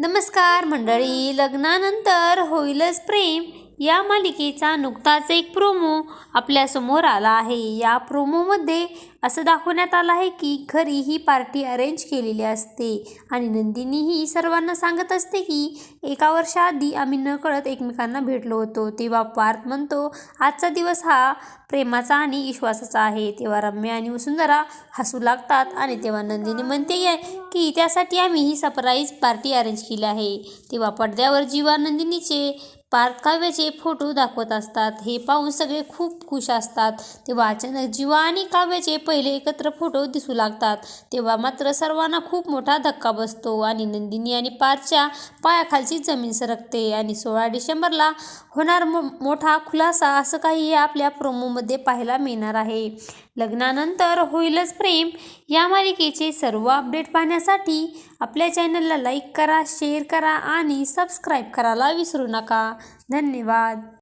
नमस्कार मंडळी, लग्नानंतर होईलच प्रेम या मालिकेचा नुकताच एक प्रोमो आपल्यासमोर आला आहे। या प्रोमोमध्ये असं दाखवण्यात आलं आहे की घरी ही पार्टी अरेंज केलेली असते आणि नंदिनी ही सर्वांना सांगत असते की 1 वर्षाआधी आम्ही नकळत एकमेकांना भेटलो होतो। तेव्हा पार्थ म्हणतो आजचा दिवस हा प्रेमाचा आणि विश्वासाचा आहे। तेव्हा रम्या आणि वसुंधरा हसू लागतात आणि तेव्हा नंदिनी म्हणते की त्यासाठी आम्ही ही सरप्राईज पार्टी अरेंज केली आहे। तेव्हा पडद्यावर जीवा नंदिनीचे पार्थ काव्याचे फोटो दाखवत असतात। हे पाहून सगळे खूप खुश असतात। तेव्हा अचानक जीवा आणि काव्याचे पहिले एकत्र फोटो दिसू लागतात। तेव्हा मात्र सर्वांना खूप मोठा धक्का बसतो आणि नंदिनी आणि पार्थच्या पायाखालची जमीन सरकते आणि 16 डिसेंबरला होणार मोठा खुलासा असं काही आपल्या प्रोमोमध्ये पाहायला मिळणार आहे। लग्नानंतर होईलच प्रेम या मालिकेचे सर्व अपडेट पाहण्यासाठी आपल्या चॅनलला लाईक करा, शेअर करा आणि सबस्क्राईब करायला विसरू नका। धन्यवाद।